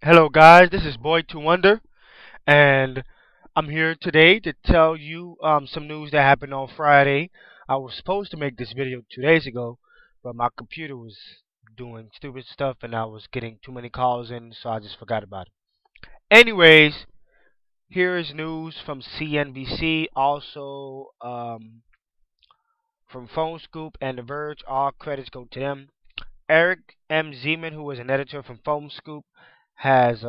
Hello, guys. This is Boy to Wonder, and I'm here today to tell you some news that happened on Friday. I was supposed to make this video 2 days ago, but my computer was doing stupid stuff, and I was getting too many calls in, so I just forgot about it. Anyways, here is news from CNBC, also from PhoneScoop and The Verge. All credits go to them. Eric M. Zeman, who is an editor from PhoneScoop, has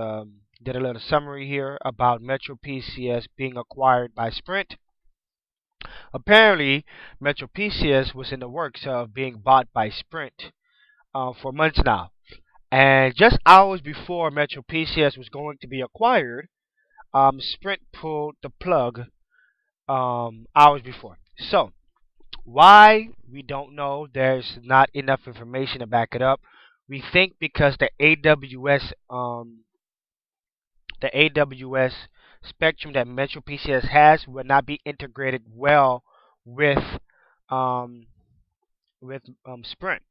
did a little summary here about metroPCS being acquired by Sprint. Apparently, metroPCS was in the works of being bought by Sprint for months now. And just hours before metroPCS was going to be acquired, Sprint pulled the plug hours before. So, why? We don't know. There's not enough information to back it up. We think because the AWS spectrum that metroPCS has will not be integrated well with um, Sprint.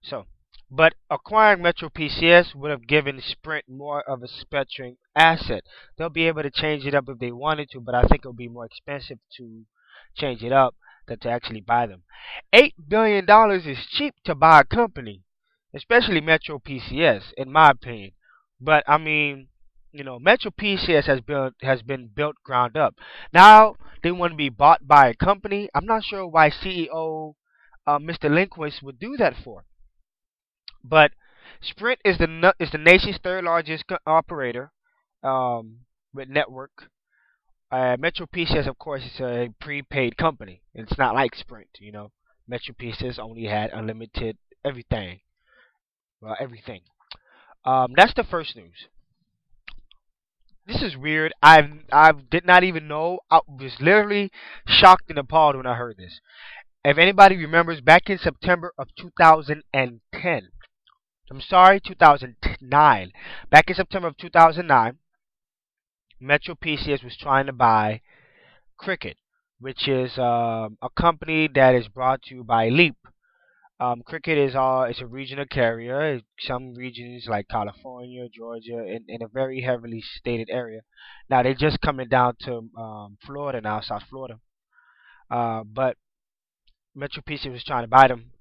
So, but acquiring metroPCS would have given Sprint more of a spectrum asset. They'll be able to change it up if they wanted to, but I think it'll be more expensive to change it up than to actually buy them. $8 billion is cheap to buy a company, especially metroPCS, in my opinion. But I mean, metroPCS has been built ground up. Now they want to be bought by a company. I'm not sure why CEO Mr. Lindquist would do that for. But Sprint is the nation's third largest operator with network. MetroPCS, of course, is a prepaid company. It's not like Sprint. MetroPCS only had unlimited everything. Well, everything. That's the first news. This is weird. I did not even know. I was literally shocked and appalled when I heard this. If anybody remembers, back in September of 2010, I'm sorry, 2009. Back in September of 2009, metroPCS was trying to buy Cricket, which is a company that is brought to you by Leap. Cricket is a regional carrier. Some regions like California, Georgia, in a very heavily stated area. Now they're just coming down to Florida now, South Florida. But metroPCS was trying to buy them.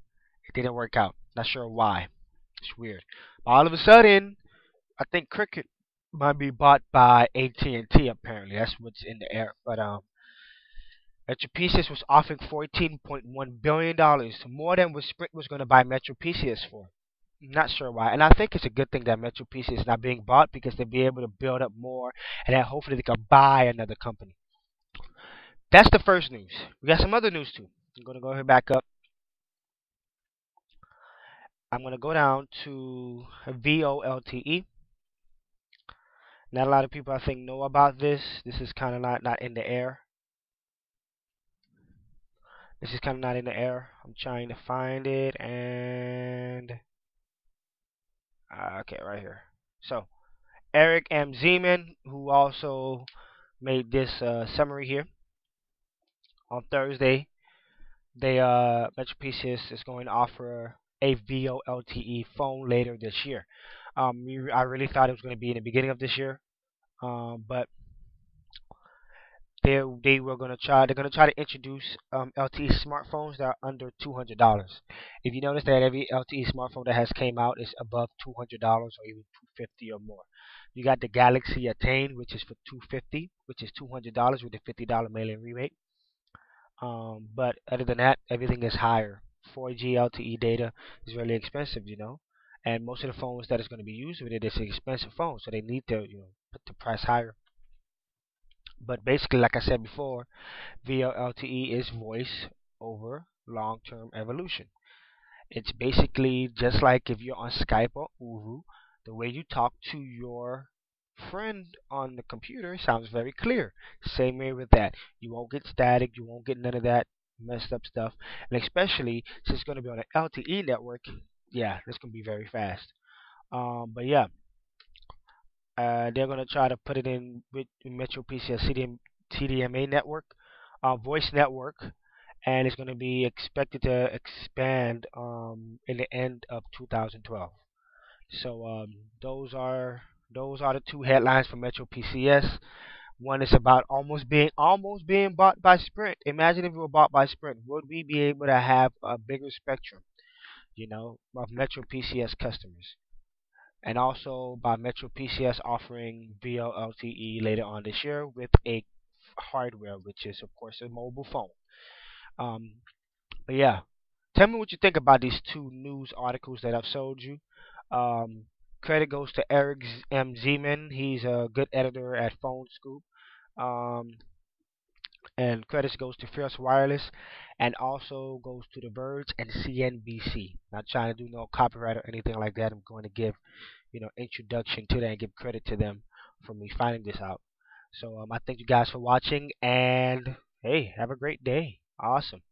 It didn't work out. Not sure why. It's weird. All of a sudden, I think Cricket might be bought by AT&T. Apparently, that's what's in the air. But metroPCS was offering $14.1 billion, more than what Sprint was going to buy metroPCS for. Not sure why, and I think it's a good thing that metroPCS is not being bought because they'll be able to build up more, and then hopefully they can buy another company. That's the first news. We got some other news too. I'm going to go ahead back up. I'm going to go down to VoLTE. Not a lot of people, I think, know about this. This is kind of not in the air. This is kind of not in the air. I'm trying to find it, and okay, right here. So Eric M. Zeman, who also made this summary here on Thursday, they MetroPCS is going to offer a VoLTE phone later this year. I really thought it was going to be in the beginning of this year, but they were going to try. They're going to try to introduce LTE smartphones that are under $200. If you notice that every LTE smartphone that has came out is above $200 or even 250 or more. You got the Galaxy Attain, which is for 250, which is $200 with a $50 mail-in rebate. But other than that, everything is higher. 4G LTE data is really expensive, and most of the phones that is going to be used with it is an expensive phone, so they need to, put the price higher. But basically, like I said before, VoLTE is voice over long-term evolution. It's basically just like if you're on Skype or Uvu, the way you talk to your friend on the computer sounds very clear. Same way with that. You won't get static, you won't get none of that messed up stuff. And especially since it's going to be on an LTE network, yeah, it's going to be very fast. But yeah, they're going to try to put it in with MetroPCS CDMA network, voice network, and it's going to be expected to expand in the end of 2012. So those are those are the two headlines for metroPCS. One is about almost being bought by Sprint. Imagine if we were bought by Sprint, would we be able to have a bigger spectrum, of metroPCS customers? And also by metroPCS offering VoLTE later on this year with a hardware, which is of course a mobile phone. Um, but yeah, tell me what you think about these two news articles that I've sold you. Um, Credit goes to Eric M. Zeman. He's a good editor at PhoneScoop. Um, and credits goes to Fierce Wireless, and also goes to the Verge and CNBC. Not trying to do no copyright or anything like that. I'm going to give introduction to that and give credit to them for me finding this out. So I thank you guys for watching, and hey, have a great day. Awesome.